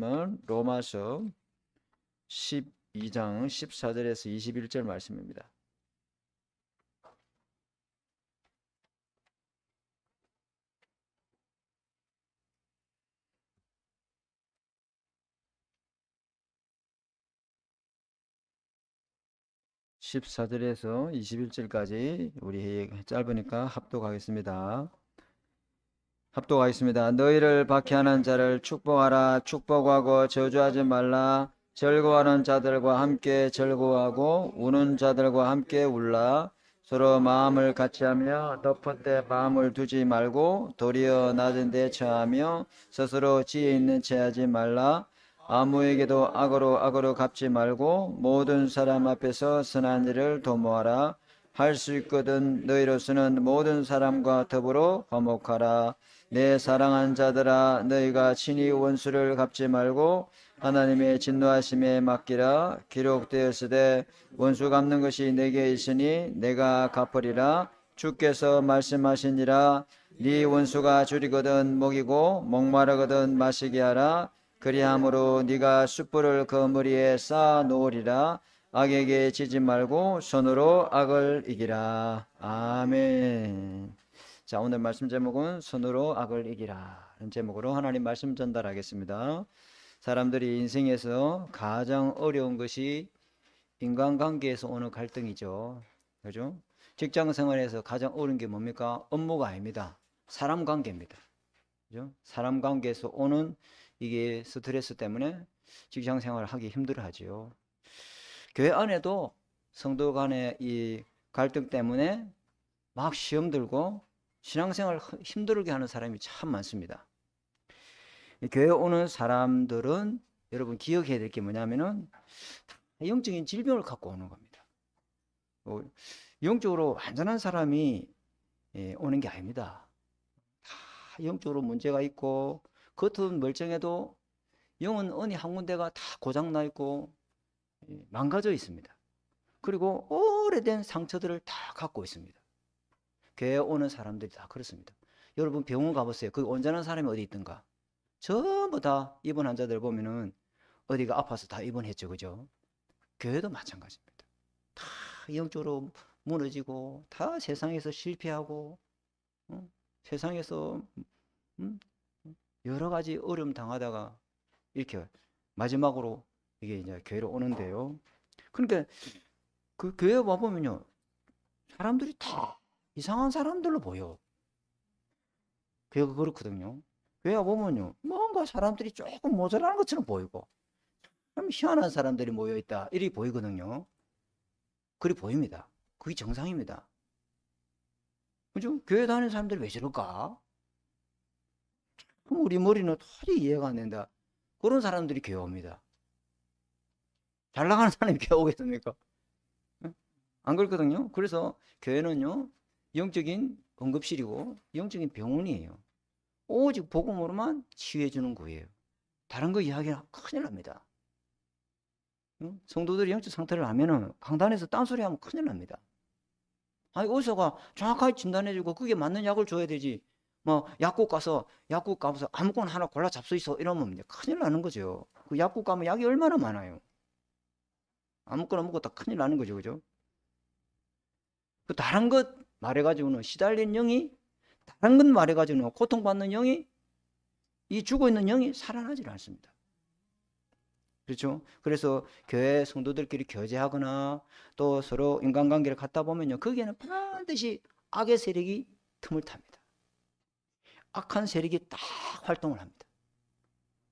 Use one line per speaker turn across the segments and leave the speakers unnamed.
로마서 12장 14절에서 21절 말씀입니다. (14절에서 21절까지) 우리 짧으니까 합독하겠습니다. 너희를 박해하는 자를 축복하라. 축복하고 저주하지 말라. 즐거워하는 자들과 함께 즐거워하고 우는 자들과 함께 울라. 서로 마음을 같이하며 높은 데 마음을 두지 말고 도리어 낮은 데 처하며 스스로 지혜 있는 채 하지 말라. 아무에게도 악으로 갚지 말고 모든 사람 앞에서 선한 일을 도모하라. 할 수 있거든 너희로서는 모든 사람과 더불어 화목하라. 내 사랑하는 자들아, 너희가 친히 원수를 갚지 말고 하나님의 진노하심에 맡기라. 기록되었으되 원수 갚는 것이 내게 있으니 내가 갚으리라. 주께서 말씀하시니라. 네 원수가 줄이거든 먹이고 목마르거든 마시게 하라. 그리함으로 네가 숯불을 그 머리에 쌓아 놓으리라. 악에게 지지 말고 손으로 악을 이기라. 아멘. 자, 오늘 말씀 제목은 손으로 악을 이기라 라는 제목으로 하나님 말씀 전달하겠습니다. 사람들이 인생에서 가장 어려운 것이 인간관계에서 오는 갈등이죠. 그죠? 직장 생활에서 가장 어려운 게 뭡니까? 업무가 아닙니다. 사람 관계입니다. 그죠? 사람 관계에서 오는 이게 스트레스 때문에 직장 생활을 하기 힘들어 하지요. 교회 안에도 성도 간의 이 갈등 때문에 막 시험 들고 신앙생활 힘들게 하는 사람이 참 많습니다. 교회에 오는 사람들은 여러분 기억해야 될 게 뭐냐면은 영적인 질병을 갖고 오는 겁니다. 영적으로 완전한 사람이 오는 게 아닙니다. 다 영적으로 문제가 있고 겉은 멀쩡해도 영은 어디 한 군데가 다 고장나 있고 망가져 있습니다. 그리고 오래된 상처들을 다 갖고 있습니다. 교회에 오는 사람들이 다 그렇습니다. 여러분 병원 가보세요. 그 온전한 사람이 어디 있던가? 전부 다 입원 환자들 보면은 어디가 아파서 다 입원했죠. 그죠? 교회도 마찬가지입니다. 다 영적으로 무너지고 다 세상에서 실패하고 세상에서 여러 가지 어려움 당하다가 이렇게 마지막으로 이게 이제 교회로 오는데요. 그러니까 그 교회 와보면요. 사람들이 다 이상한 사람들로 보여. 교회가 그렇거든요. 교회 와보면요. 뭔가 사람들이 조금 모자라는 것처럼 보이고 참 희한한 사람들이 모여있다. 이렇게 보이거든요. 그리 보입니다. 그게 정상입니다. 그죠? 교회 다니는 사람들이 왜 저럴까? 우리 머리는 도저히 이해가 안 된다. 그런 사람들이 교회 옵니다. 잘 나가는 사람이 교회 오겠습니까? 안 그렇거든요. 그래서 교회는요. 영적인 응급실이고 영적인 병원이에요. 오직 복음으로만 치유해 주는 거예요. 다른 거 이야기하면 큰일 납니다. 성도들이 영적 상태를 하면은 강단에서 딴소리 하면 큰일 납니다. 아니 의사가 정확하게 진단해 주고 그게 맞는 약을 줘야 되지. 뭐 약국 가서 아무거나 하나 골라 잡수 있어 이러면 이제 큰일 나는 거죠. 그 약국 가면 약이 얼마나 많아요. 아무거나 먹고 다 큰일 나는 거죠. 그죠? 그 다른 것 말해가지고는 시달린 영이 다른 것 말해가지고는 고통받는 영이 이 죽어있는 영이 살아나질 않습니다. 그렇죠? 그래서 교회 성도들끼리 교제하거나 또 서로 인간관계를 갖다 보면요. 거기에는 반드시 악의 세력이 틈을 탑니다. 악한 세력이 딱 활동을 합니다.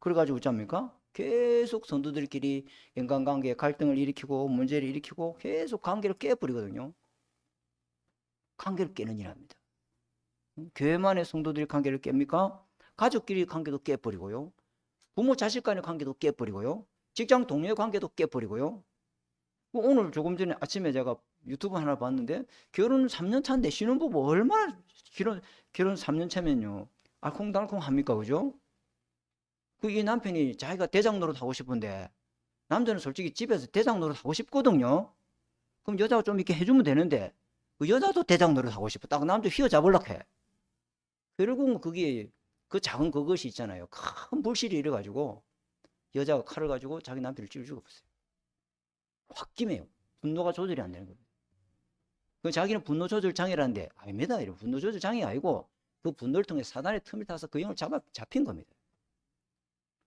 그래가지고 어쩝니까? 계속 성도들끼리 인간관계에 갈등을 일으키고 문제를 일으키고 계속 관계를 깨버리거든요. 관계를 깨는 일합니다. 교회만의 성도들이 관계를 깹니까? 가족끼리 관계도 깨버리고요. 부모 자식 간의 관계도 깨버리고요. 직장 동료의 관계도 깨버리고요. 오늘 조금 전에 아침에 제가 유튜브 하나 봤는데 결혼 3년 차인데 신혼부부 얼마나 결혼 3년 차면요. 알콩달콩 합니까? 그죠? 이 남편이 자기가 대장 노릇 하고 싶은데 남자는 솔직히 집에서 대장 노릇 하고 싶거든요. 그럼 여자가 좀 이렇게 해주면 되는데 그 여자도 대장 노릇 하고 싶어. 딱 남자 휘어잡으려고 해. 결국은 그게 그 작은 그것이 있잖아요. 큰 불씨를 일어가지고
여자가 칼을 가지고 자기 남편을 찔러 죽어버렸어요. 홧김에요. 분노가 조절이 안 되는 거예요. 그 자기는 분노 조절 장애라는데 아닙니다. 이런 분노 조절 장애가 아니고 그 분노를 통해 사단의 틈을 타서 그 영을 잡힌 겁니다.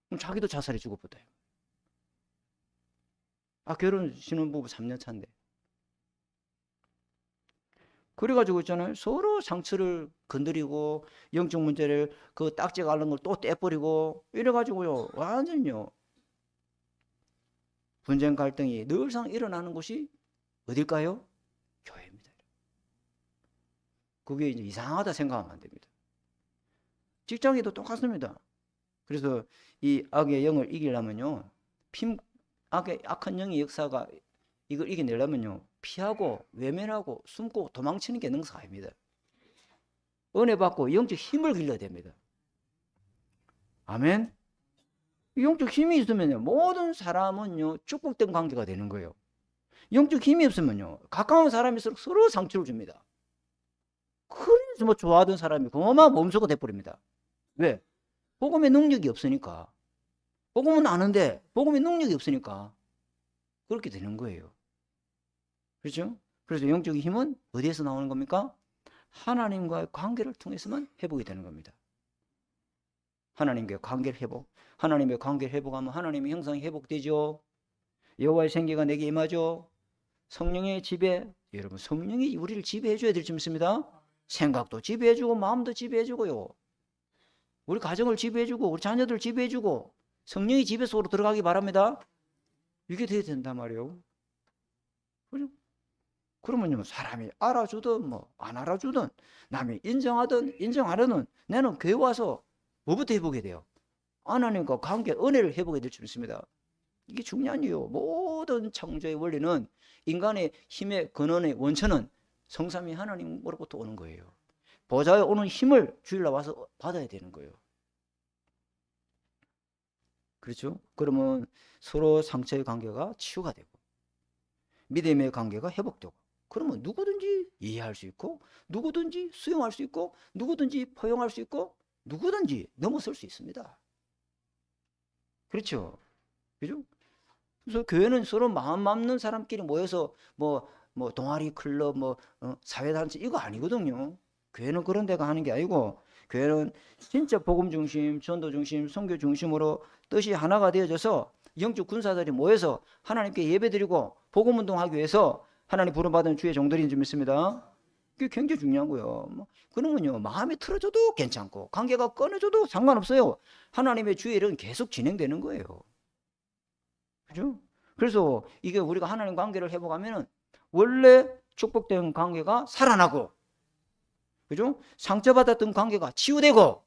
그럼 자기도 자살해 죽어버려요. 결혼 신혼부부 3년 차인데. 그래가지고 있잖아요. 서로 상처를 건드리고 영적 문제를 그 딱지가 앓는 걸 또 떼버리고 이래가지고요. 완전요. 분쟁 갈등이 늘상 일어나는 곳이 어딜까요? 교회입니다. 그게 이제 이상하다 생각하면 안 됩니다. 직장에도 똑같습니다. 그래서 이 악의 영을 이기려면요. 악한 영의 역사가 이걸 이겨내려면요. 피하고 외면하고 숨고 도망치는 게 능사가 아닙니다. 은혜 받고 영적 힘을 길러야 됩니다. 아멘. 영적 힘이 있으면요. 모든 사람은요. 축복된 관계가 되는 거예요. 영적 힘이 없으면요. 가까운 사람일수록 서로 상처를 줍니다. 그래서 뭐 좋아하던 사람이 그만 몸소가 돼버립니다. 왜? 복음의 능력이 없으니까. 복음은 아는데 복음의 능력이 없으니까 그렇게 되는 거예요. 그렇죠? 그래서 영적인 힘은 어디에서 나오는 겁니까? 하나님과의 관계를 통해서만 회복이 되는 겁니다. 하나님과의 관계를 회복. 하나님의 관계를 회복하면 하나님의 형상이 회복되죠. 여호와의 생기가 내게 임하죠. 성령의 지배. 여러분 성령이 우리를 지배해 줘야 될 줄 믿습니다. 생각도 지배해 주고 마음도 지배해 주고요. 우리 가정을 지배해 주고 우리 자녀들 지배해 주고 성령의 지배 속으로 들어가기 바랍니다. 이게 돼야 된단 말이에요. 그죠? 그러면요, 사람이 알아주든 뭐 안 알아주든 남이 인정하든 인정 안 하든 나는 교회 와서 뭐부터 해보게 돼요? 하나님과 관계, 은혜를 해보게 될 줄 믿습니다. 이게 중요한 이유. 모든 창조의 원리는 인간의 힘의 근원의 원천은 성삼위 하나님으로부터 오는 거예요. 보좌에 오는 힘을 주일날 와서 받아야 되는 거예요. 그렇죠? 그러면 서로 상처의 관계가 치유가 되고 믿음의 관계가 회복되고 그러면 누구든지 이해할 수 있고 누구든지 수용할 수 있고 누구든지 포용할 수 있고 누구든지 넘어설 수 있습니다. 그렇죠? 그죠? 그래서 교회는 서로 마음 맞는 사람끼리 모여서 뭐 동아리 클럽 사회단체 이거 아니거든요. 교회는 그런 데가 하는 게 아니고 교회는 진짜 복음 중심, 전도 중심, 선교 중심으로 뜻이 하나가 되어져서 영적 군사들이 모여서 하나님께 예배드리고 복음 운동하기 위해서 하나님 부름받은 주의 종들인 줄 믿습니다. 그게 굉장히 중요한 거예요. 그러면요 마음이 틀어져도 괜찮고 관계가 끊어져도 상관없어요. 하나님의 주의 일은 계속 진행되는 거예요. 그죠? 그래서 이게 우리가 하나님 관계를 회복하면은 원래 축복된 관계가 살아나고, 그죠? 상처받았던 관계가 치유되고,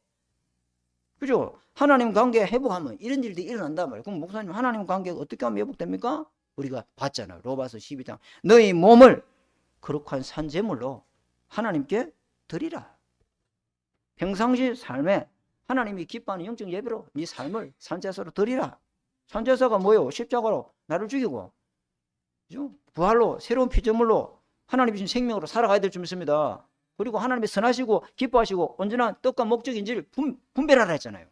그죠? 하나님 관계 회복하면 이런 일들이 일어난단 말이에요. 그럼 목사님 하나님 관계가 어떻게 하면 회복됩니까? 우리가 봤잖아요. 로마서 12장 너희 몸을 거룩한 산제물로 하나님께 드리라. 평상시 삶에 하나님이 기뻐하는 영적 예배로 네 삶을 산제사로 드리라. 산제사가 뭐예요? 십자가로 나를 죽이고, 그죠? 부활로 새로운 피조물로 하나님 주신 생명으로 살아가야 될 줄 믿습니다. 그리고 하나님이 선하시고 기뻐하시고 온전한 뜻과 목적인지를 분별하라 했잖아요.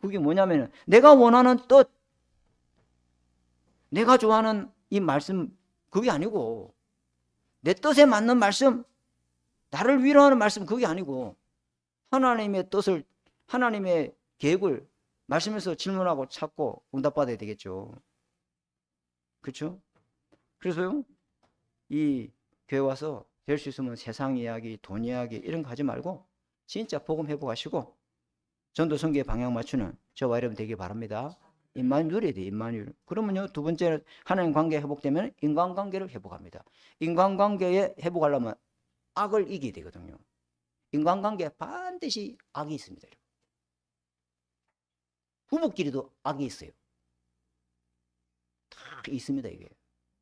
그게 뭐냐면 내가 원하는 뜻, 내가 좋아하는 이 말씀 그게 아니고 내 뜻에 맞는 말씀, 나를 위로하는 말씀 그게 아니고 하나님의 뜻을, 하나님의 계획을 말씀에서 질문하고 찾고 응답받아야 되겠죠. 그렇죠? 그래서요 이 교회 와서 될 수 있으면 세상 이야기, 돈 이야기 이런 거 하지 말고 진짜 복음 회복하시고 전도 선교에 방향 맞추는 저와 여러분 되길 바랍니다. 임마누엘이 돼, 임마누엘. 그러면요 두 번째는 하나님 관계 회복되면 인간관계를 회복합니다. 인간관계에 회복하려면 악을 이기야 되거든요. 인간관계에 반드시 악이 있습니다. 부부끼리도 악이 있어요. 다 있습니다. 이게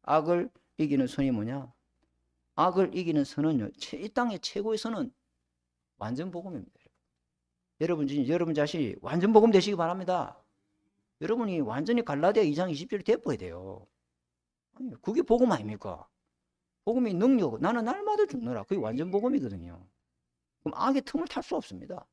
악을 이기는 선이 뭐냐? 악을 이기는 선은요 이 땅의 최고의 선은 완전 복음입니다. 여러분 자신이 완전 복음 되시기 바랍니다. 여러분이 완전히 갈라디아 2장 20절이 되어야 돼요. 그게 복음 아닙니까? 복음의 능력, 나는 날마다 죽노라. 그게 완전 복음이거든요. 그럼 악의 틈을 탈 수 없습니다.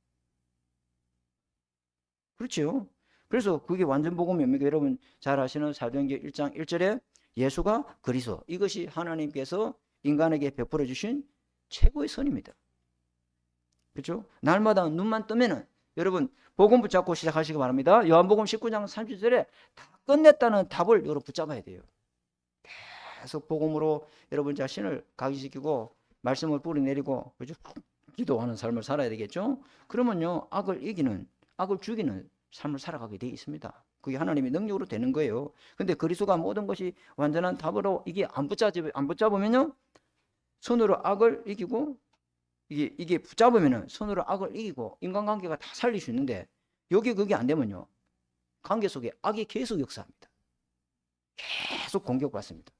그렇죠? 그래서 그게 완전 복음입니다. 여러분 잘 아시는 사도행전 1장 1절에 예수가 그리스도, 이것이 하나님께서 인간에게 베풀어 주신 최고의 선입니다. 그렇죠? 날마다 눈만 뜨면은 여러분 복음 붙잡고 시작하시기 바랍니다. 요한복음 19장 30절에 다 끝냈다는 답을 여러분 붙잡아야 돼요. 계속 복음으로 여러분 자신을 각인시키고 말씀을 뿌리내리고, 그죠? 기도하는 삶을 살아야 되겠죠? 그러면요, 악을 이기는, 악을 죽이는 삶을 살아가게 되어 있습니다. 그게 하나님의 능력으로 되는 거예요. 근데 그리스도가 모든 것이 완전한 답으로 이게 안 붙잡으면요, 손으로 악을 이기고, 이게 붙잡으면은 손으로 악을 이기고 인간관계가 다 살릴 수 있는데, 그게 안 되면요, 관계 속에 악이 계속 역사합니다. 계속 공격받습니다.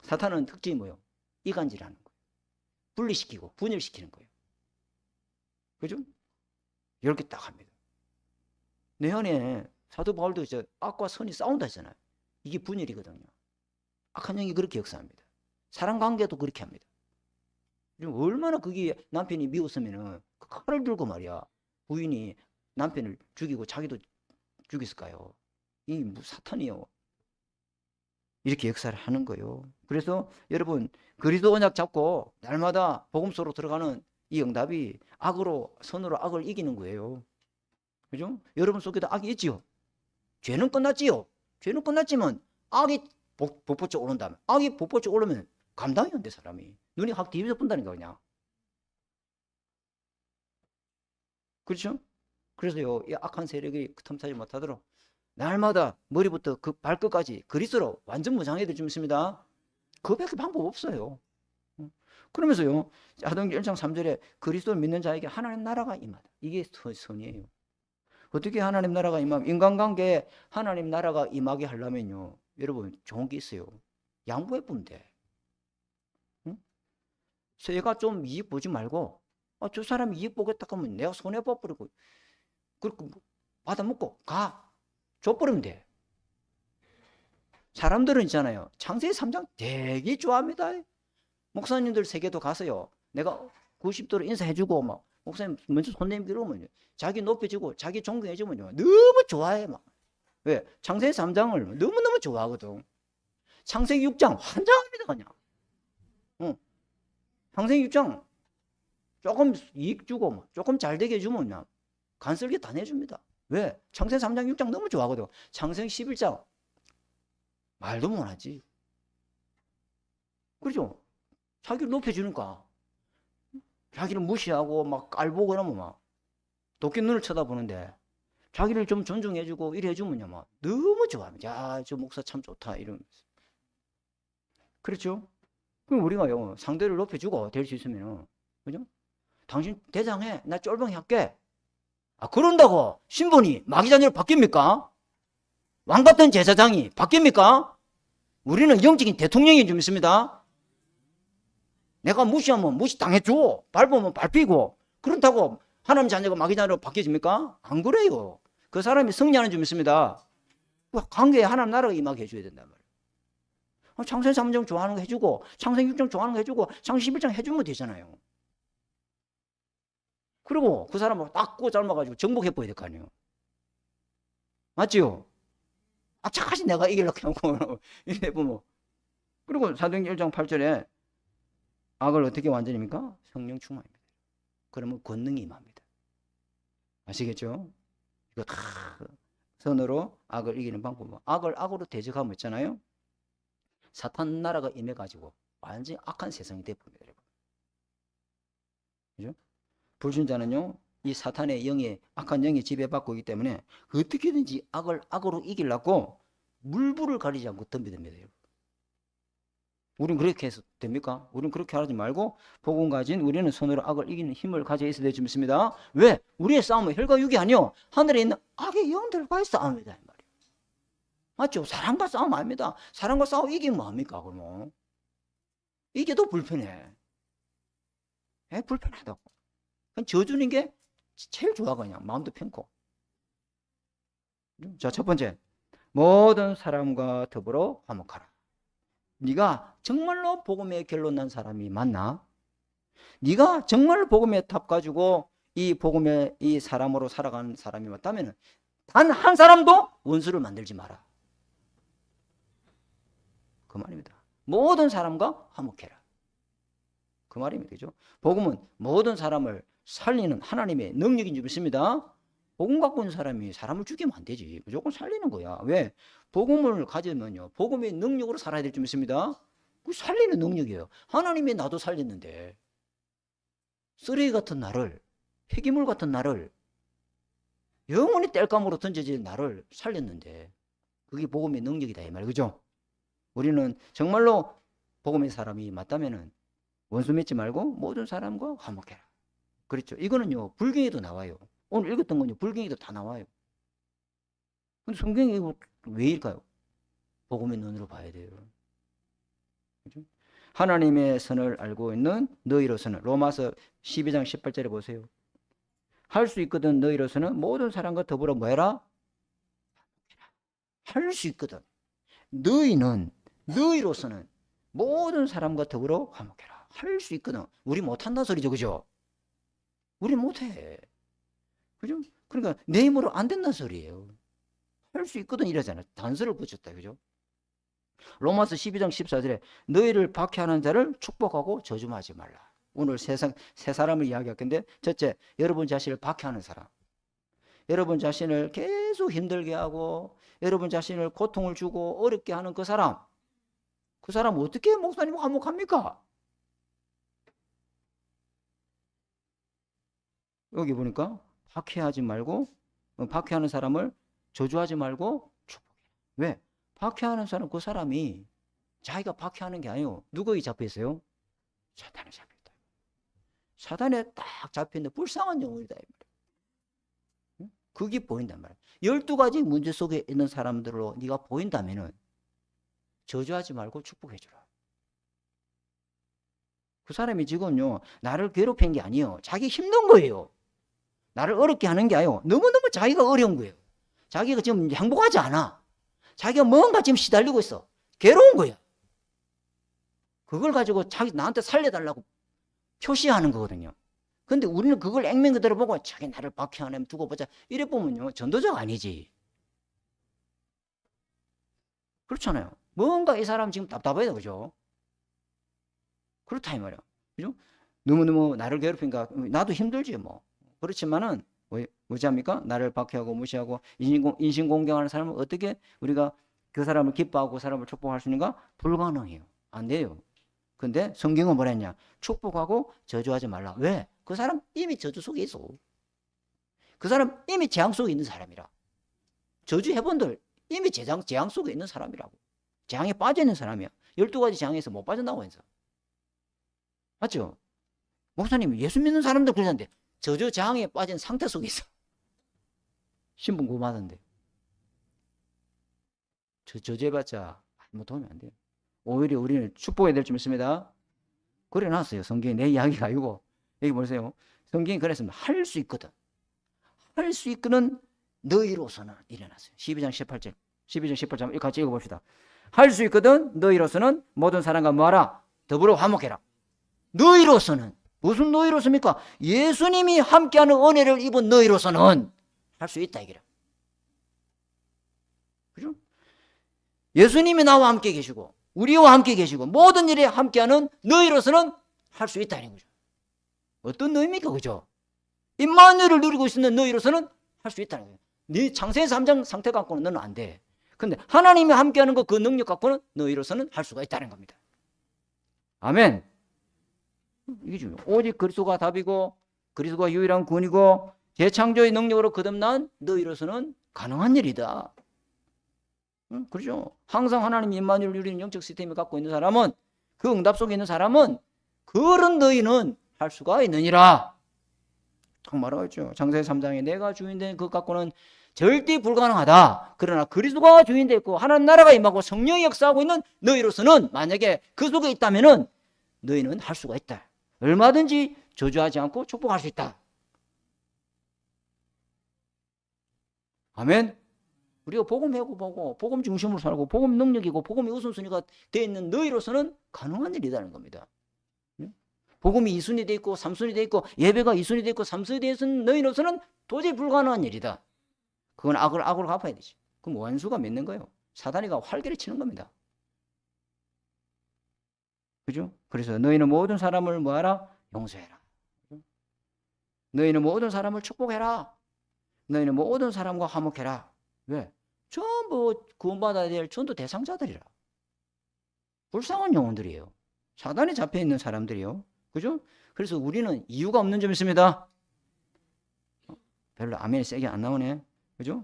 사탄은 특징이 뭐예요? 이간질하는 거예요. 분리시키고 분열시키는 거예요. 그죠? 이렇게 딱 합니다. 내 안에 사도 바울도 악과 선이 싸운다 했잖아요. 이게 분열이거든요. 악한 영이 그렇게 역사합니다. 사랑 관계도 그렇게 합니다. 얼마나 그게 남편이 미웠으면은 그 칼을 들고 말이야, 부인이 남편을 죽이고 자기도 죽였을까요? 이 사탄이요. 이렇게 역사를 하는 거예요. 그래서 여러분 그리스도 언약 잡고 날마다 복음서로 들어가는 이 응답이 선으로 악을 이기는 거예요. 그죠? 여러분 속에도 악이 있지요. 죄는 끝났지요. 죄는 끝났지만 악이 복포째 오른다면, 악이 복포째 오르면 감당이 안 돼, 사람이. 눈이 확 뒤집어 본다는 거 그냥. 그렇죠? 그래서요, 이 악한 세력이 틈타지 못하도록 날마다 머리부터 그 발끝까지 그리스도로 완전 무장해야 되겠습니다. 그밖에 방법 없어요. 그러면서요, 사도행전 1장 3절에 그리스도를 믿는 자에게 하나님 나라가 임하다. 이게 선이에요. 어떻게 하나님 나라가 임하면, 인간관계에 하나님 나라가 임하게 하려면요, 여러분 좋은 게 있어요. 양보해 보면 돼. 응? 내가 좀 이익 보지 말고, 저 사람이 이익 보겠다 하면 내가 손해봐버리고, 그리고 받아먹고 가. 줘버리면 돼. 사람들은 있잖아요, 창세기 3장 되게 좋아합니다. 목사님들 세계도 가서요, 내가 90도로 인사해주고 막 목사님 먼저 손 내밀으면 자기 높여주고 자기 존경해주면요 너무 좋아해. 막. 왜? 창세기 3장을 너무너무 좋아하거든. 창세기 6장 환장합니다 그냥. 창세기 6장 조금 이익 주고 뭐 조금 잘 되게 해주면 그냥 간설계 다 내줍니다. 왜? 창세기 3장 6장 너무 좋아하거든. 창세기 11장 말도 못하지. 그렇죠? 자기를 높여주니까 자기를 무시하고 막 깔보고 그러면 막 도끼 눈을 쳐다보는데, 자기를 좀 존중해주고 이래 해주면요 막 너무 좋아합니다. 야, 저 목사 참 좋다 이러면서. 그렇죠? 그럼 우리가요 상대를 높여주고 될 수 있으면, 그죠? 당신 대장해, 나 쫄병이 할게. 그런다고 신분이 마귀자녀로 바뀝니까? 왕같은 제사장이 바뀝니까? 우리는 영적인 대통령이 좀 있습니다. 내가 무시하면 무시당해줘, 밟으면 밟히고. 그렇다고 하나님 자녀가 마귀자녀로 바뀌어집니까? 안 그래요. 그 사람이 승리하는 좀 있습니다. 관계에 하나님 나라가 임하게 해줘야 된단 말이에요. 창세기 3장 좋아하는 거 해주고, 창세기 6장 좋아하는 거 해주고, 창세기 11장 해주면 되잖아요. 그리고 그 사람을 딱 꼬 삶아가지고 정복해보야 될 거 아니에요. 맞지요? 착하지 내가 이기려고 하고 이래 보면. 그리고 사도행전 1장 8절에 악을 어떻게 완전입니까? 성령 충만입니다. 그러면 권능이 임합니다. 아시겠죠? 이거 다 선으로 악을 이기는 방법. 악을 악으로 대적하면 있잖아요, 사탄 나라가 임해가지고 완전히 악한 세상이 되어버립니다. 그죠? 불신자는요 이 사탄의 영에, 악한 영에 지배받고 있기 때문에 어떻게든지 악을 악으로 이기려고 물불을 가리지 않고 덤비됩니다. 우리는 그렇게 해서 됩니까? 우리는 그렇게 하지 말고 복음 가진 우리는 손으로 악을 이기는 힘을 가져 있어야 되지 않습니다. 왜? 우리의 싸움은 혈과 육이 아니요 하늘에 있는 악의 영들과의 싸움이다 이 말이에요. 맞죠? 사람과 싸움 아닙니다. 사람과 싸워 이기면 뭐합니까? 그러면 이게도 불편해. 불편하다고. 져주는 게 제일 좋아. 그냥 마음도 편고. 자, 첫 번째, 모든 사람과 더불어 화목하라. 네가 정말로 복음에 결론 난 사람이 맞나? 네가 정말 복음의 탑 가지고 이 복음의 이 사람으로 살아가는 사람이 맞다면 단 한 사람도 원수를 만들지 마라. 그 말입니다. 모든 사람과 화목해라. 그 말입니다. 그죠? 복음은 모든 사람을 살리는 하나님의 능력인 줄 믿습니다. 복음 갖고 있는 사람이 사람을 죽이면 안 되지. 무조건 살리는 거야. 왜? 복음을 가지면요, 복음의 능력으로 살아야 될 줄 믿습니다. 그 살리는 능력이에요. 하나님이 나도 살렸는데 쓰레기 같은 나를, 폐기물 같은 나를, 영원히 땔감으로 던져질 나를 살렸는데 그게 복음의 능력이다 이 말. 그죠? 우리는 정말로 복음의 사람이 맞다면은 원수 맺지 말고 모든 사람과 화목해라. 그렇죠? 이거는요 불경에도 나와요. 오늘 읽었던 건요 불경에도 다 나와요. 근데 성경이 이거 왜일까요? 복음의 눈으로 봐야 돼요. 그죠? 하나님의 선을 알고 있는 너희로서는, 로마서 12장 18절에 보세요. 할 수 있거든 너희로서는 모든 사람과 더불어 뭐해라? 할 수 있거든. 너희로서는 모든 사람과 더불어 화목해라. 할 수 있거든. 우리 못한다 소리죠. 그죠? 우리 못해. 그죠? 그러니까 내 힘으로 안 된다는 소리예요. 할 수 있거든 이러잖아. 단서를 붙였다. 그죠? 로마서 12장 14절에 너희를 박해하는 자를 축복하고 저주하지 말라. 오늘 세 사람을 이야기할 건데, 첫째, 여러분 자신을 박해하는 사람. 여러분 자신을 계속 힘들게 하고 여러분 자신을 고통을 주고 어렵게 하는 그 사람. 그 사람 어떻게 목사님 화목합니까? 여기 보니까 박해하지 말고, 박해하는 사람을 저주하지 말고 축복해. 왜? 박해하는 사람, 그 사람이 자기가 박해하는 게 아니에요. 누구에게 잡혀 있어요? 사탄에 잡혀 있다. 사탄에 딱 잡혀 있는 불쌍한 영혼이다. 그게 보인단 말이야. 12가지 문제 속에 있는 사람들로 네가 보인다면은 저주하지 말고 축복해 주라. 그 사람이 지금요 나를 괴롭힌 게 아니에요. 자기 힘든 거예요. 나를 어렵게 하는 게 아니에요. 너무너무 자기가 어려운 거예요. 자기가 지금 행복하지 않아. 자기가 뭔가 지금 시달리고 있어. 괴로운 거야. 그걸 가지고 자기 나한테 살려달라고 표시하는 거거든요. 근데 우리는 그걸 액면 그대로 보고 자기 나를 박해하네 두고 보자 이래 보면요 전도자가 아니지. 그렇잖아요. 뭔가 이 사람 지금 답답해요. 그죠? 그렇다 이 말이야. 그죠? 너무너무 나를 괴롭히니까 나도 힘들지 뭐. 그렇지만은 뭐지 합니까? 나를 박해하고 무시하고 인신공경하는 사람은 어떻게 우리가 그 사람을 기뻐하고 그 사람을 축복할 수 있는가? 불가능해요. 안 돼요. 근데 성경은 뭐라 했냐? 축복하고 저주하지 말라. 왜? 그 사람 이미 저주 속에 있어. 그 사람 이미 재앙 속에 있는 사람이라. 저주해본들 이미 재앙 속에 있는 사람이라고. 재앙에 빠져 있는 사람이야. 12가지 재앙에서 못 빠져나오고 있어. 맞죠? 목사님 예수 믿는 사람들 그러는데 저주 재앙에 빠진 상태 속에 있어. 신분 구하던데. 저주해봤자 아무 도움이 안 돼요. 오히려 우리는 축복해야 될 줄 믿습니다. 그래놨어요. 성경에 내 이야기가 아니고. 여기 보세요. 성경이 그랬습니다. 할 수 있거든. 할 수 있거든 너희로서는 일어났어요. 12장 18절. 12장 18절 같이 읽어봅시다. 할 수 있거든 너희로서는 모든 사람과 뭐하라? 더불어 화목해라. 너희로서는. 무슨 너희로서입니까? 예수님이 함께하는 은혜를 입은 너희로서는 할 수 있다 이기라. 그죠? 예수님이 나와 함께 계시고 우리와 함께 계시고 모든 일에 함께하는 너희로서는 할 수 있다는 거죠. 어떤 너희입니까? 그죠? 임마누엘을 누리고 있는 너희로서는 할 수 있다는 거예요. 네 창세기 3장 상태 갖고는 너는 안 돼. 근데 하나님이 함께하는 그 능력 갖고는 너희로서는 할 수가 있다는 겁니다. 아멘. 이게 중요해요. 오직 그리스도가 답이고 그리스도가 유일한 구원이고 재창조의 능력으로 거듭난 너희로서는 가능한 일이다. 그렇죠? 항상 하나님 임마누엘을 누리는 영적 시스템을 갖고 있는 사람은, 그 응답 속에 있는 사람은 그런 너희는 할 수가 있느니라. 딱 말하죠. 창세기 3장에 내가 주인된 그 갖고는 절대 불가능하다. 그러나 그리스도가 주인되고 하나님 나라가 임하고 성령이 역사하고 있는 너희로서는 만약에 그 속에 있다면은 너희는 할 수가 있다. 얼마든지 저주하지 않고 축복할 수 있다. 아멘. 우리가 복음 회고보고 복음 중심으로 살고 복음 능력이고 복음이 우선순위가 되어 있는 너희로서는 가능한 일이라는 겁니다. 복음이 2순위 돼 있고 3순위 돼 있고 예배가 2순위 돼 있고 3순위 돼 있는 너희로서는 도저히 불가능한 일이다. 그건 악을 갚아야 되지. 그럼 원수가 믿는 거예요. 사단이가 활개를 치는 겁니다. 그죠? 그래서 너희는 모든 사람을 뭐하라? 용서해라. 너희는 모든 사람을 축복해라. 너희는 모든 사람과 화목해라. 왜? 전부 구원받아야 될 전도 대상자들이라. 불쌍한 영혼들이에요. 사단에 잡혀있는 사람들이요. 그죠? 그래서 우리는 이유가 없는 점 있습니다. 별로 아멘이 세게 안 나오네. 그죠?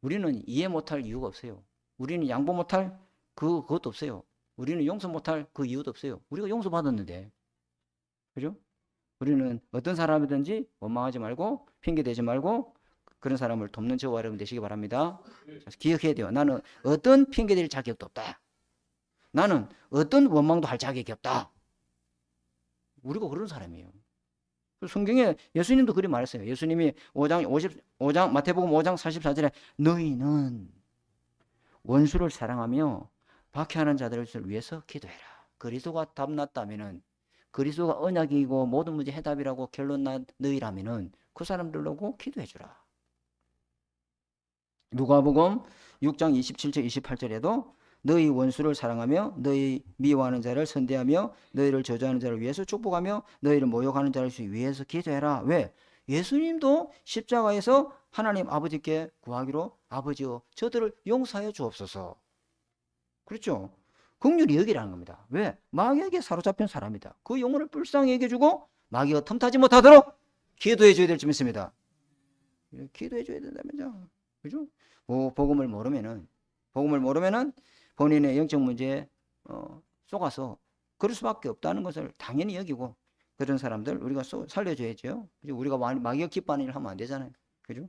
우리는 이해 못할 이유가 없어요. 우리는 양보 못할 그것도 없어요. 우리는 용서 못할 그 이유도 없어요. 우리가 용서받았는데. 그죠? 우리는 어떤 사람이든지 원망하지 말고 핑계대지 말고 그런 사람을 돕는 저와 여러분 되시기 바랍니다. 기억해야 돼요. 나는 어떤 핑계댈 자격도 없다. 나는 어떤 원망도 할 자격이 없다. 우리가 그런 사람이에요. 성경에 예수님도 그리 말했어요. 예수님이 5장 마태복음 5장 44절에 너희는 원수를 사랑하며 박해하는 자들을 위해서 기도해라. 그리스도가 답났다면은 그리스도가 언약이고 모든 문제 해답이라고 결론 난 너희라면은 그 사람들로고 기도해 주라. 누가복음 6장 27절 28절에도 너희 원수를 사랑하며 너희 미워하는 자를 선대하며 너희를 저주하는 자를 위해서 축복하며 너희를 모욕하는 자를 위해서 기도해라. 왜? 예수님도 십자가에서 하나님 아버지께 구하기로 아버지여 저들을 용서하여 주옵소서. 그렇죠? 긍휼히 여기라는 겁니다. 왜? 마귀에게 사로잡힌 사람이다. 그 영혼을 불쌍히 여겨주고 마귀가 틈타지 못하도록 기도해 줘야 될 점 있습니다. 기도해 줘야 된다면요. 그죠? 복음을 모르면은 본인의 영적 문제에 속아서 그럴 수밖에 없다는 것을 당연히 여기고 그런 사람들 우리가 살려줘야죠. 그죠? 우리가 마귀가 기뻐하는 일을 하면 안 되잖아요. 그죠?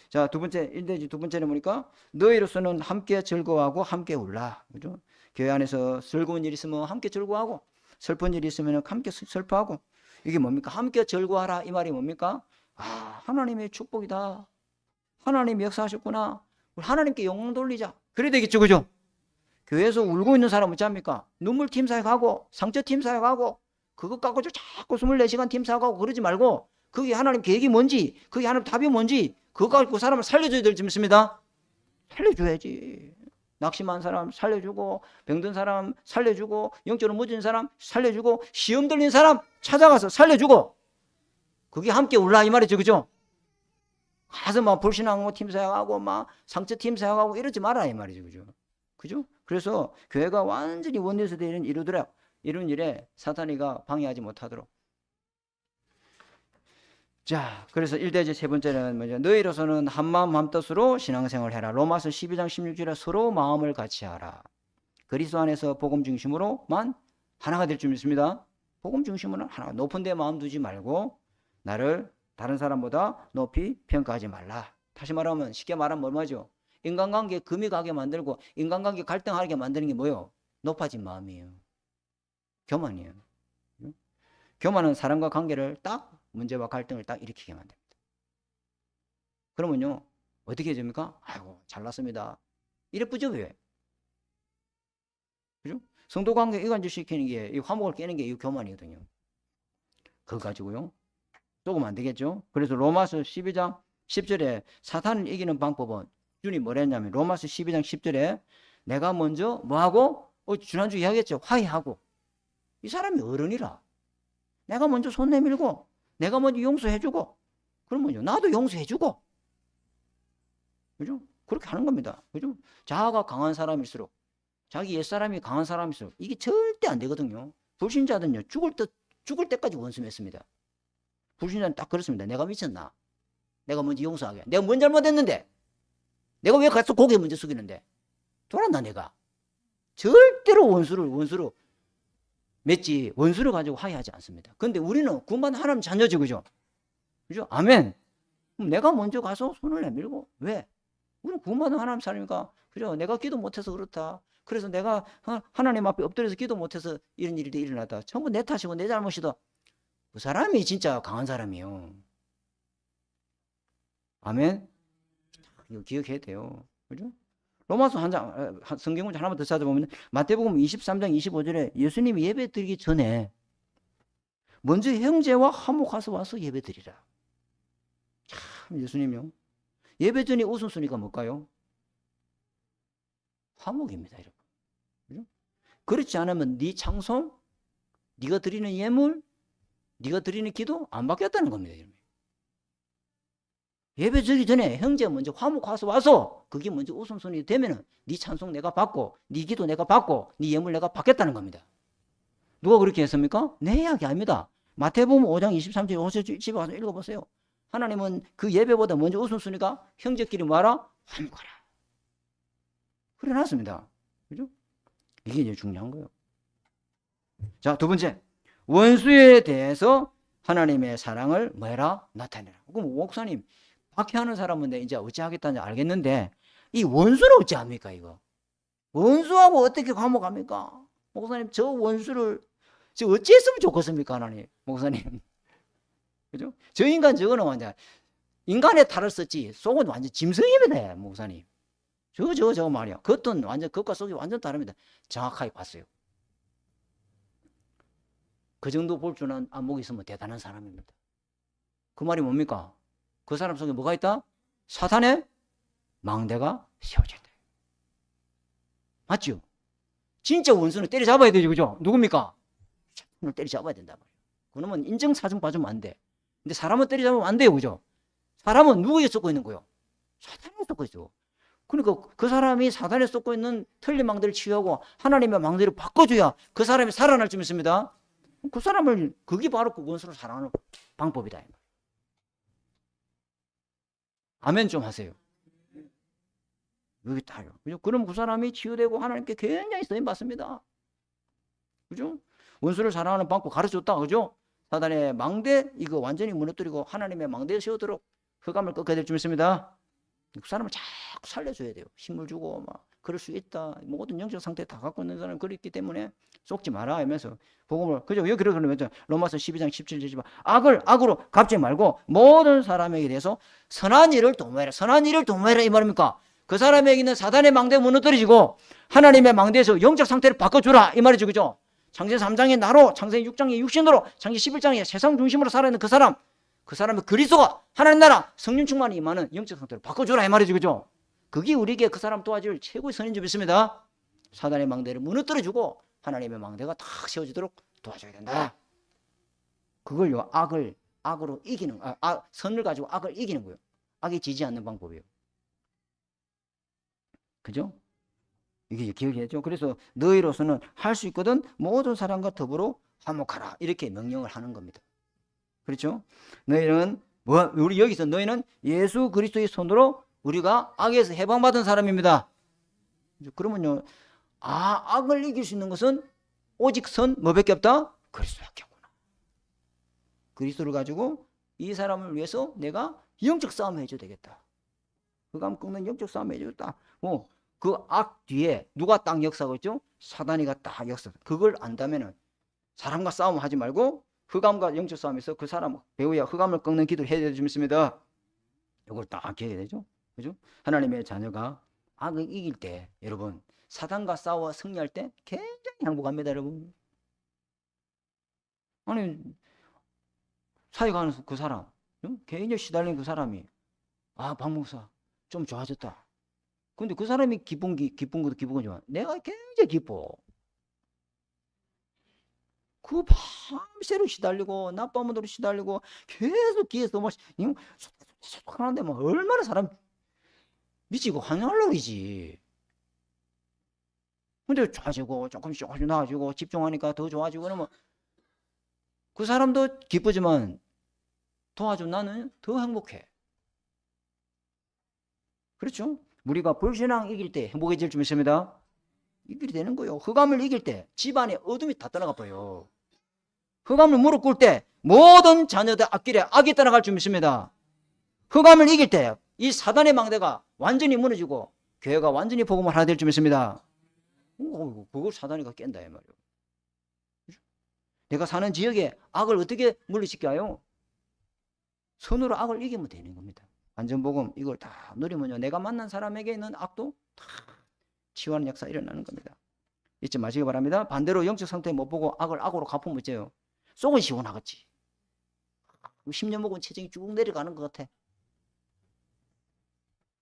자, 두 번째는 뭐니까 너희로서는 함께 즐거워하고 함께 울라. 그죠? 교회 안에서 즐거운 일이 있으면 함께 즐거워하고 슬픈 일이 있으면 함께 슬퍼하고 이게 뭡니까? 함께 즐거워하라 이 말이 뭡니까? 아, 하나님의 축복이다. 하나님이 역사하셨구나. 우리 하나님께 영광 돌리자. 그래야 되겠죠. 그죠? 교회에서 울고 있는 사람은 어찌합니까? 눈물 팀 사역하고 상처 팀 사역하고 그것 갖고 자꾸 24시간 팀 사역하고 그러지 말고 그게 하나님 계획이 뭔지 그게 하나님 답이 뭔지 그거 갖고 그 사람을 살려줘야 될 점 있습니다. 살려줘야지. 낙심한 사람 살려주고 병든 사람 살려주고 영적으로 무진 사람 살려주고 시험 들린 사람 찾아가서 살려주고 그게 함께 울라 이 말이죠. 그죠? 가서 막 불신앙하고 팀 사역하고 막 상처 팀 사역하고 이러지 마라 이 말이죠. 그죠? 그죠? 그래서 교회가 완전히 원내에서 이룬 일에 사탄이가 방해하지 못하도록. 자, 그래서 1대제 세 번째는 뭐죠? 너희로서는 한마음 한뜻으로 신앙생활을 해라. 로마서 12장 16절에 서로 마음을 같이 하라. 그리스도 안에서 복음 중심으로만 하나가 될 줄 믿습니다. 복음 중심으로 하나. 높은 데 마음 두지 말고 나를 다른 사람보다 높이 평가하지 말라. 다시 말하면 쉽게 말하면 뭐죠? 인간관계 금이 가게 만들고 인간관계 갈등하게 만드는 게 뭐예요? 높아진 마음이에요. 교만이에요. 교만은 사람과 관계를 딱 문제와 갈등을 딱 일으키게 만듭니다. 그러면요 어떻게 해줍니까? 아이고 잘났습니다. 이래 뿌죠 왜? 그죠? 성도 관계 이간질 시키는 게 이 화목을 깨는 게 이 교만이거든요. 그거 가지고요 조금 안 되겠죠? 그래서 로마서 12장 10절에 사탄을 이기는 방법은 주님 뭐라 했냐면 로마서 12장 10절에 내가 먼저 뭐하고 지난주 이야기했죠. 화해하고 이 사람이 어른이라 내가 먼저 손 내밀고 내가 먼저 용서해주고 그러면요 나도 용서해주고 그죠? 그렇게 하는 겁니다. 그죠? 자아가 강한 사람일수록 자기 옛사람이 강한 사람일수록 이게 절대 안 되거든요. 불신자들은요 죽을 때까지 원수 맺습니다. 불신자는 딱 그렇습니다. 내가 미쳤나? 내가 먼저 용서하게. 내가 뭔 잘못했는데? 내가 왜 가서 고개 먼저 숙이는데? 돌았나 내가? 절대로 원수로 맺지 원수를 가지고 화해하지 않습니다. 그런데 우리는 구원받은 하나님 자녀죠. 그죠? 그죠? 아멘. 그럼 내가 먼저 가서 손을 내밀고 왜? 우리는 구원받은 하나님 사람이니까 그죠? 내가 기도 못해서 그렇다. 그래서 내가 하나님 앞에 엎드려서 기도 못해서 이런 일이 일어났다. 전부 내 탓이고 내 잘못이다. 그 사람이 진짜 강한 사람이에요. 아멘. 이거 기억해야 돼요. 그죠? 로마서 성경 문제 하나만 더 찾아보면 마태복음 23장 25절에 예수님이 예배 드리기 전에 먼저 형제와 화목하서 와서 예배드리라. 참 예수님요. 예배 전에 우선순위가 뭘까요? 화목입니다, 여러분. 그죠? 그렇지 않으면 네 찬송, 네가 드리는 예물, 네가 드리는 기도 안 받겠다는 겁니다, 여러분. 예배 드리기 전에 형제 먼저 화목하서 와서 그게 먼저 우선순위 되면은 네 찬송 내가 받고 네 기도 내가 받고 네 예물 내가 받겠다는 겁니다. 누가 그렇게 했습니까? 내 이야기 아닙니다. 마태복음 5장 23절 오셔 집에 가서 읽어보세요. 하나님은 그 예배보다 먼저 우선순위가 형제끼리 뭐하라? 화목하라. 그래 놨습니다. 그죠? 이게 이제 중요한 거예요. 자, 두 번째. 원수에 대해서 하나님의 사랑을 뭐해라? 나타내라. 그럼 목사님, 박해하는 사람은 이제 어찌하겠다는지 알겠는데 이 원수는 어찌합니까 이거? 원수하고 어떻게 화목합니까? 목사님, 저 원수를 저 어찌했으면 좋겠습니까 하나님? 목사님. 그죠? 저 인간 저거는 완전 인간의 탈을 썼지 속은 완전 짐승입니다 목사님. 저거 말이야. 겉은 완전 겉과 속이 완전 다릅니다. 정확하게 봤어요. 그 정도 볼 줄은 안목이 있으면 대단한 사람입니다. 그 말이 뭡니까? 그 사람 속에 뭐가 있다? 사탄의 망대가 세워졌다. 맞죠? 진짜 원수는 때려잡아야 되죠, 그죠? 누굽니까? 사탄을 때려잡아야 된다 말이에요. 그러면 인정사정 봐주면 안 돼. 근데 사람은 때려잡으면 안 돼요, 그죠? 사람은 누구에 쏟고 있는 거예요? 사탄에 쏟고 있어. 그러니까 그 사람이 사단에 쏟고 있는 틀린 망대를 치유하고 하나님의 망대를 바꿔줘야 그 사람이 살아날 줄 믿습니다. 그 사람을, 그게 바로 그 원수를 사랑하는 방법이다. 아멘 좀 하세요. 여기 다요. 그죠? 그럼 그 사람이 치유되고 하나님께 굉장히 쓰임 받습니다. 그죠? 원수를 사랑하는 방법 가르쳐줬다. 그죠? 사단의 망대, 이거 완전히 무너뜨리고 하나님의 망대에 세우도록 흑암을 꺾어야 될 줄 믿습니다. 그 사람을 자꾸 살려줘야 돼요. 힘을 주고, 막, 그럴 수 있다. 모든 영적 상태 다 갖고 있는 사람은 그렇기 때문에 속지 마라. 하면서, 복음을, 그죠? 여기 그러면 로마서 12장 17절, 악을 악으로 갚지 말고 모든 사람에게 대해서 선한 일을 도모해라. 선한 일을 도모해라. 이 말입니까? 그 사람에게 있는 사단의 망대가 무너뜨리고 하나님의 망대에서 영적 상태를 바꿔주라. 이 말이죠. 그죠? 창세기 3장의 나로, 창세기 6장의 육신으로, 창세기 11장의 세상 중심으로 살아있는 그 사람, 그 사람의 그리스도가 하나님 나라 성령 충만이 임하는 영적 상태를 바꿔주라 이 말이죠. 그죠? 그게 우리에게 그 사람 도와줄 최고의 선인 줄 믿습니다. 사단의 망대를 무너뜨려주고 하나님의 망대가 탁 세워지도록 도와줘야 된다. 그걸요, 악으로 이기는, 선을 가지고 악을 이기는 거예요. 악이 지지 않는 방법이에요. 그죠? 이게 기억해야죠. 그래서 너희로서는 할 수 있거든 모든 사람과 더불어 화목하라 이렇게 명령을 하는 겁니다. 그렇죠? 너희는 우리 여기서 너희는 예수 그리스도의 손으로 우리가 악에서 해방받은 사람입니다. 그러면요, 악을 이길 수 있는 것은 오직 뭐밖에 없다? 그리스도밖에 없구나. 그리스도를 가지고 이 사람을 위해서 내가 영적 싸움을 해줘야 되겠다. 흑암 꺾는 영적 싸움을 해주겠다. 그 악 뒤에 누가 딱 역사하고 있죠? 사단이가 딱 역사. 그걸 안다면은 사람과 싸움 하지 말고 흑암과 영적 싸움에서 그 사람 배우야 흑암을 꺾는 기도를 해야 되지 믿습니다. 이걸 딱 기억해야 되죠. 그죠? 하나님의 자녀가 악을 이길 때 여러분 사단과 싸워 승리할 때 굉장히 행복합니다, 여러분. 아니 사역하는 그 사람 굉장히 시달린 그 사람이 박 목사 좀 좋아졌다. 근데 그 사람이 기쁜 것도 기쁜 거지만 내가 굉장히 기뻐. 그 밤새로 시달리고 낮밤으로 시달리고 계속 뒤에서 막 하는데 막 얼마나 사람 미치고 환영하려고지. 근데 좋아지고 조금씩 나아지고 집중하니까 더 좋아지고 그러면 그 사람도 기쁘지만 도와준 나는 더 행복해. 그렇죠? 우리가 불신앙 이길 때 행복해질 줄 믿습니다. 이길이 되는 거예요. 흑암을 이길 때 집안에 어둠이 다 떠나가 버려요. 흑암을 무릎 꿇을 때 모든 자녀들 앞길에 악이 떠나갈 줄 믿습니다. 흑암을 이길 때 이 사단의 망대가 완전히 무너지고 교회가 완전히 복음을 하나 될 줄 믿습니다. 그걸 사단이가 깬다 이 말이에요. 내가 사는 지역에 악을 어떻게 물리칠까요? 선으로 악을 이기면 되는 겁니다. 완전복음 이걸 다 누리면요 내가 만난 사람에게 있는 악도 다 치유하는 역사 일어나는 겁니다. 잊지 마시기 바랍니다. 반대로 영적 상태 못 보고 악을 악으로 갚으면 어째요? 속은 시원하겠지. 10년 먹으면 체중이 쭉 내려가는 것 같아.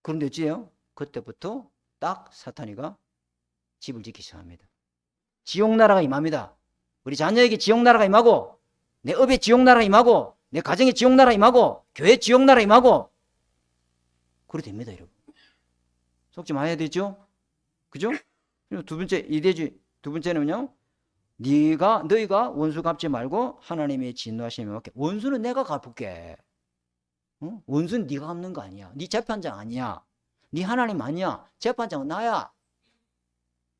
그런데 어찌해요? 그때부터 딱 사탄이가 집을 짓기 시작합니다. 지옥나라가 임합니다. 우리 자녀에게 지옥나라가 임하고, 내 업에 지옥나라가 임하고, 내 가정에 지옥나라가 임하고, 교회 지옥나라가 임하고, 그래 됩니다, 여러분. 속지 마야 되죠? 그죠? 두 번째, 이대주, 두 번째는요, 너희가 원수 갚지 말고 하나님의 진노하심에 맡겨. 원수는 내가 갚을게. 어? 원수는 네가 갚는 거 아니야. 네 재판장 아니야. 네 하나님 아니야. 재판장은 나야.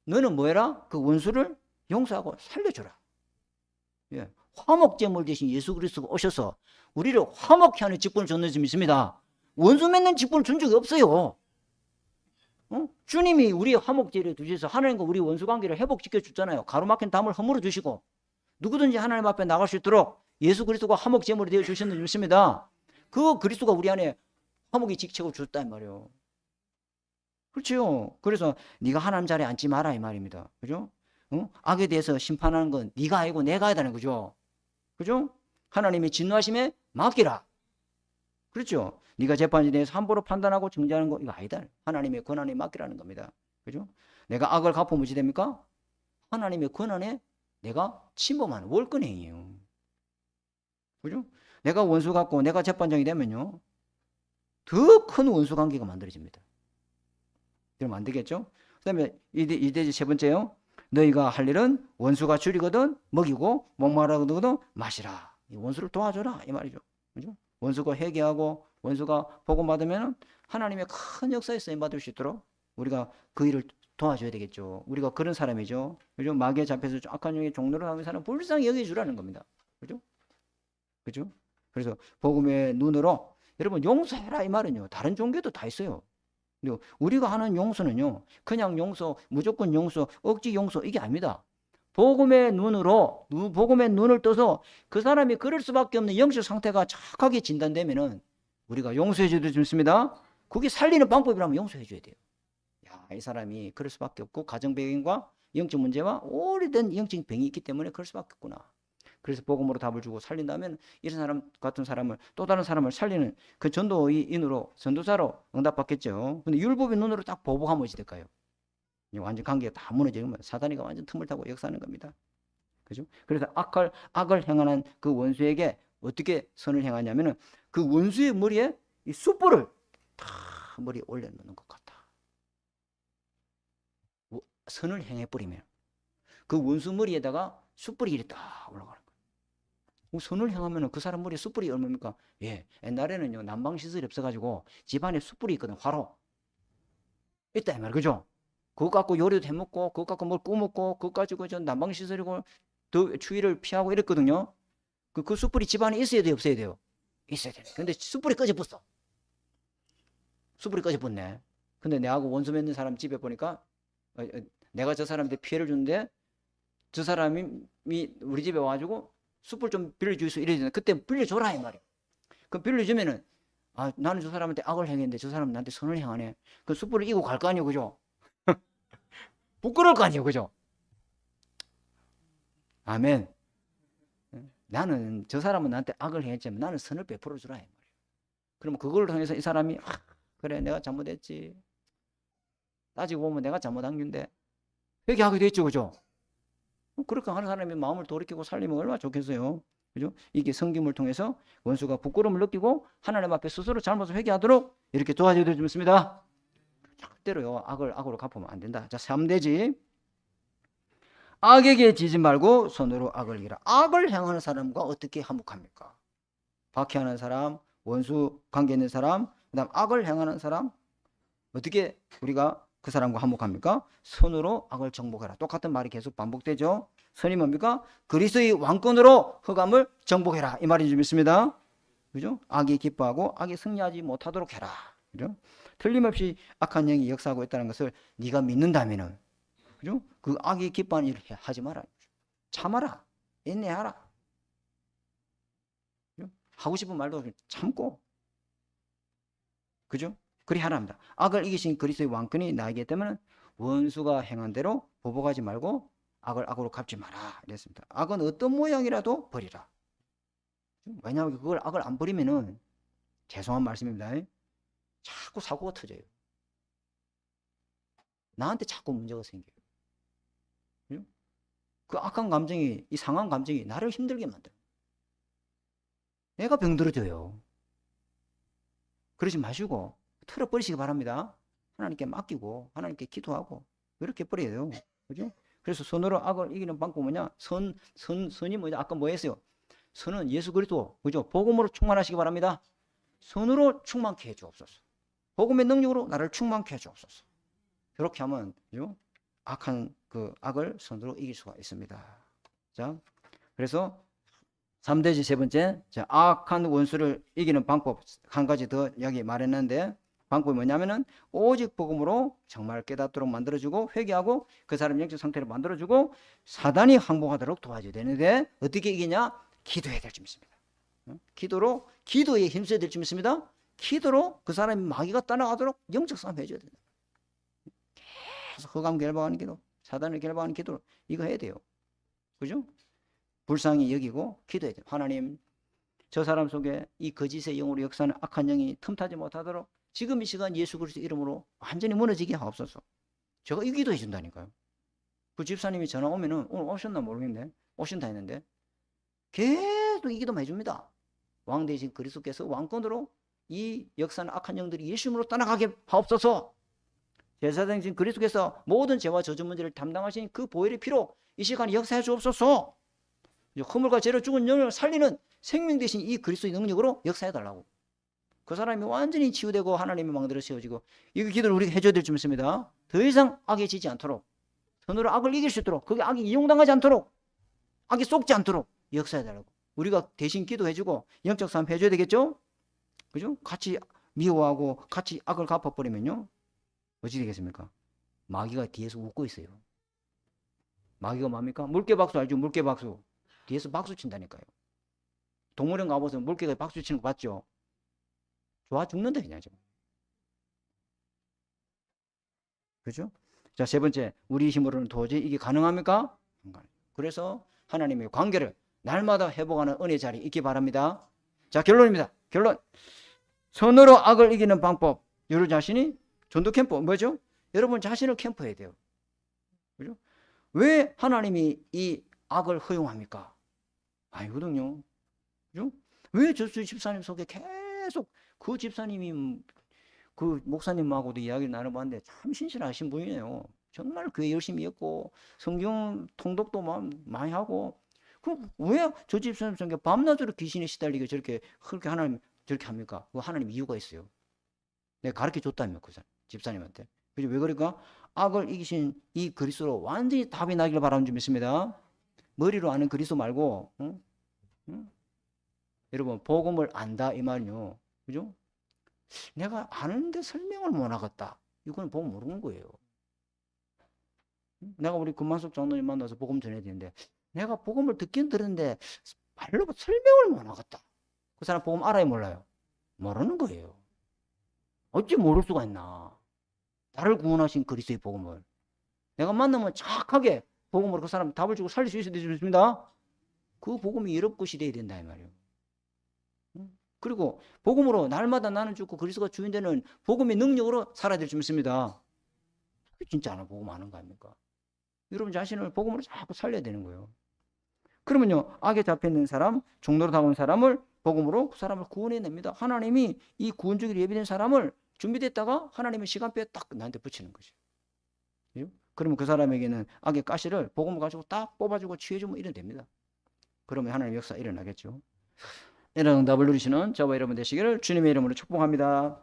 너는 뭐해라? 그 원수를 용서하고 살려줘라. 예. 화목제물 대신 예수 그리스도가 오셔서 우리를 화목케 하는 직분을 줬는 줄 믿습니다. 원수 맺는 직분을 준 적이 없어요. 어? 주님이 우리 화목제를 두셔서 하나님과 우리 원수 관계를 회복시켜 줬잖아요. 가로막힌 담을 허물어 주시고 누구든지 하나님 앞에 나갈 수 있도록 예수 그리스도가 화목제물이 되어 주셨는 줄 믿습니다. 그 그리스도가 우리 안에 화목의 직책을 줬다 이 말이에요. 그렇죠. 그래서 네가 하나님 자리에 앉지 마라 이 말입니다. 그죠? 어? 악에 대해서 심판하는 건 네가 아니고 내가 해야 되는 거죠. 그죠? 하나님의 진노하심에 맡기라. 그렇죠? 네가 재판에 대해서 함부로 판단하고 정죄하는 거 이거 아니다. 하나님의 권한에 맡기라는 겁니다. 그죠? 내가 악을 갚으면 무엇이 됩니까? 하나님의 권한에 내가 침범하는 월권행위예요. 그죠? 내가 원수 갖고 내가 재판장이 되면요, 더 큰 원수 관계가 만들어집니다. 그러면 안 되겠죠? 그 다음에 이대지 세 번째요. 너희가 할 일은 원수가 줄이거든 먹이고 목마르거든 마시라. 이 원수를 도와줘라 이 말이죠. 그죠? 원수가 회개하고 원수가 복음 받으면 하나님의 큰 역사에 쓰임 받을 수 있도록 우리가 그 일을 도와줘야 되겠죠. 우리가 그런 사람이죠. 그죠? 마귀에 잡혀서 악한 영의 종로를 하는 사람 불쌍히 여겨주라는 겁니다. 그죠? 그죠? 그래서 복음의 눈으로 여러분 용서해라 이 말은요, 다른 종교도 다 있어요. 우리가 하는 용서는요, 그냥 용서, 무조건 용서, 억지 용서 이게 아닙니다. 복음의 눈으로, 복음의 눈을 떠서 그 사람이 그럴 수밖에 없는 영적 상태가 정확하게 진단되면은 우리가 용서해 줘도 좋습니다. 그게 살리는 방법이라면 용서해 줘야 돼요. 야, 이 사람이 그럴 수밖에 없고 가정 배경과 영적 문제와 오래된 영적 병이 있기 때문에 그럴 수밖에 없구나. 그래서 복음으로 답을 주고 살린다면 이런 사람 같은 사람을 또 다른 사람을 살리는 그 전도인으로 전도자로 응답받겠죠. 근데 율법의 눈으로 딱 보복하면 어찌 될까요? 완전 관계가 다 무너지면 사단이가 완전 틈을 타고 역사하는 겁니다. 그죠? 그래서 악을 행하는 그 원수에게 어떻게 선을 행하냐면은 그 원수의 머리에 이 숯불을 다 머리에 올려놓는 것 같다. 선을 행해버리면 그 원수 머리에다가 숯불이 이렇게 딱 올라가는 거예요. 선을 향하면 그 사람 머리에 숯불이 얼마입니까? 예, 옛날에는요 난방시설이 없어가지고 집안에 숯불이 있거든. 화로 있다 이 말, 그죠? 그거 갖고 요리도 해먹고 그거 갖고 뭘 구워먹고 그거 가지고 전 난방시설이고 더 추위를 피하고 이랬거든요. 그 숯불이 집안에 있어야 돼요 없어야 돼요? 있어야 돼. 근데 숯불이 꺼져버렸어. 숯불이 꺼져버렸네. 근데 내하고 원수 맺는 사람 집에 보니까 내가 저 사람한테 피해를 주는데 저 사람이 우리 집에 와가지고 숯불 좀 빌려주소 이래야 되나. 그때 빌려줘라 이 말이야. 그럼 빌려주면은 아, 나는 저 사람한테 악을 행했는데 저 사람은 나한테 선을 행하네. 그 숯불을 이고 갈 거 아니에요, 그죠? 부끄러울 거 아니에요, 그죠? 아멘. 나는 저 사람은 나한테 악을 행했지만 나는 선을 베풀어 주라 이 말이야. 그러면 그걸 통해서 이 사람이 그래 내가 잘못했지. 따지고 보면 내가 잘못한 건데 회개하게 됐죠, 그죠? 그렇게 하는 사람이 마음을 돌이키고 살리면 얼마나 좋겠어요. 그죠? 이게 성김을 통해서 원수가 부끄러움을 느끼고 하나님 앞에 스스로 잘못을 회개하도록 이렇게 도와줘야 되겠습니다. 절대로요 악으로 갚으면 안 된다. 자, 3대지. 악에게 지지 말고 손으로 악을 이기라. 악을 행하는 사람과 어떻게 화목합니까? 박해하는 사람, 원수 관계 있는 사람, 그다음 악을 행하는 사람 어떻게 우리가 그 사람과 화목합니까? 선으로 악을 정복해라. 똑같은 말이 계속 반복되죠. 선이 뭡니까? 그리스도의 왕권으로 흑암을 정복해라. 이 말인 줄 믿습니다. 그죠? 악이 기뻐하고 악이 승리하지 못하도록 해라. 그죠? 틀림없이 악한 영이 역사하고 있다는 것을 네가 믿는다면은, 그죠? 그 악이 기뻐하는 일을 하지 마라. 참아라. 인내하라. 그죠? 하고 싶은 말도 참고. 그죠? 그리 하랍니다. 악을 이기신 그리스도의 왕권이 나에게 있다면 원수가 행한 대로 보복하지 말고 악을 악으로 갚지 마라. 이랬습니다. 악은 어떤 모양이라도 버리라. 왜냐하면 그걸 악을 안 버리면은 죄송한 말씀입니다. 자꾸 사고가 터져요. 나한테 자꾸 문제가 생겨요. 그죠? 그 악한 감정이, 이 상한 감정이 나를 힘들게 만들어요. 내가 병들어져요. 그러지 마시고 털어버리시기 바랍니다. 하나님께 맡기고 하나님께 기도하고 이렇게 버려야 돼요. 그죠? 그래서 선으로 악을 이기는 방법은 뭐냐? 선이 뭐냐? 아까 뭐 했어요? 선은 예수 그리스도, 그죠? 복음으로 충만하시기 바랍니다. 선으로 충만케 해 주옵소서. 복음의 능력으로 나를 충만케 해 주옵소서. 그렇게 하면, 그죠? 악한 그 악을 선으로 이길 수가 있습니다. 자, 그래서 3대지 세 번째, 자, 악한 원수를 이기는 방법 한 가지 더 여기 말했는데, 방법이 뭐냐면은 오직 복음으로 정말 깨닫도록 만들어주고 회개하고 그 사람 영적 상태를 만들어주고 사단이 항복하도록 도와줘야 되는데 어떻게 이기냐? 기도해야 될 줄 믿습니다. 기도로, 기도에 힘써야 될 줄 믿습니다. 기도로 그 사람이 마귀가 떠나가도록 영적 싸움 해줘야 된다. 계속 흑암 결박하는 기도, 사단을 결박하는 기도, 이거 해야 돼요. 그죠? 불쌍히 여기고 기도해야 돼요. 하나님, 저 사람 속에 이 거짓의 영으로 역사하는 악한 영이 틈타지 못하도록 지금 이 시간 예수 그리스도 이름으로 완전히 무너지게 하옵소서. 제가 이 기도해 준다니까요. 그 집사님이 전화 오면은 오늘 오셨나 모르겠네. 오신다 했는데 계속 이 기도만 해줍니다. 왕 대신 그리스도께서 왕권으로 이 역사는 악한 영들이 예수 이름으로 떠나가게 하옵소서. 제사장이신 그리스도께서 모든 죄와 저주 문제를 담당하신 그 보혈의 피로 이 시간에 역사해 주옵소서. 허물과 죄로 죽은 영을 살리는 생명 대신 이 그리스도의 능력으로 역사해 달라고. 그 사람이 완전히 치유되고 하나님의 망대로 세워지고 이 기도를 우리가 해줘야 될 줄 믿습니다. 더 이상 악에 지지 않도록 선으로 악을 이길 수 있도록 그게 악이 이용당하지 않도록 악이 쏙지 않도록 역사해 달라고. 우리가 대신 기도해주고 영적 싸움 해줘야 되겠죠? 그죠? 같이 미워하고 같이 악을 갚아버리면요 어찌 되겠습니까? 마귀가 뒤에서 웃고 있어요. 마귀가 뭡니까? 물개박수 알죠? 물개박수. 뒤에서 박수 친다니까요. 동물원 가보세요. 물개가 박수 치는 거 봤죠? 좋아 죽는다 그냥 지금. 그죠? 자, 세 번째, 우리 힘으로는 도저히 이게 가능합니까? 그래서 하나님의 관계를 날마다 회복하는 은혜 자리 있기 바랍니다. 자, 결론입니다. 결론. 선으로 악을 이기는 방법. 여러분 자신이 전도 캠프 뭐죠? 여러분 자신을 캠프해야 돼요. 그죠? 왜 하나님이 이 악을 허용합니까? 아니거든요. 그죠? 왜 저수 집사님 속에 계속 그 집사님이 그 목사님하고도 이야기를 나눠봤는데 참 신실하신 분이에요. 정말 교회 열심히 했고 성경 통독도 많이 하고 그럼 왜 저 집사님 속에 밤낮으로 귀신에 시달리게 저렇게 하나님 저렇게 합니까? 그 하나님 이유가 있어요. 내가 가르쳐 줬다며 그 집사님한테. 그죠? 왜 그럴까? 악을 이기신 이 그리스도로 완전히 답이 나기를 바라는 줄 믿습니다. 머리로 아는 그리스도 말고 응? 여러분 복음을 안다 이 말이요. 그죠? 내가 아는데 설명을 못 하겠다. 이건 복음 모르는 거예요. 내가 우리 금만석 장로님 만나서 복음 전해야 되는데 내가 복음을 듣긴 들었는데 말로 설명을 못 하겠다. 그 사람 복음 알아요 몰라요? 모르는 거예요. 어찌 모를 수가 있나. 나를 구원하신 그리스도의 복음을 내가 만나면 정확하게 복음으로 그 사람 답을 주고 살릴 수 있어야 되겠습니다. 그 복음이 여러 것이 돼야 된다 이 말이에요. 그리고 복음으로 날마다 나는 죽고 그리스도가 주인 되는 복음의 능력으로 살아야 될 줄 믿습니다. 진짜 안 복음 아는 거 아닙니까? 여러분 자신을 복음으로 자꾸 살려야 되는 거예요. 그러면요 악에 잡혀있는 사람, 종로로 다가온 사람을 복음으로 그 사람을 구원해냅니다. 하나님이 이 구원주기로 예비된 사람을 준비됐다가 하나님의 시간표에 딱 나한테 붙이는 거죠. 그러면 그 사람에게는 악의 가시를 복음을 가지고 딱 뽑아주고 치유해주면 이래 됩니다. 그러면 하나님의 역사 일어나겠죠. 이런 응답을 누리시는 저와 여러분 되시기를 주님의 이름으로 축복합니다.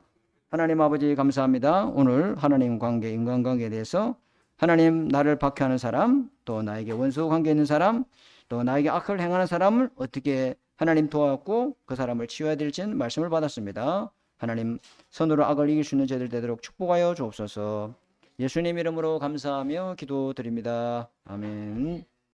하나님 아버지 감사합니다. 오늘 하나님 관계, 인간관계에 대해서 하나님 나를 박해하는 사람, 또 나에게 원수 관계 있는 사람, 또 나에게 악을 행하는 사람을 어떻게 하나님 도왔고 그 사람을 치유해야 될지는 말씀을 받았습니다. 하나님 선으로 악을 이길 수 있는 저희들 되도록 축복하여 주옵소서. 예수님 이름으로 감사하며 기도드립니다. 아멘.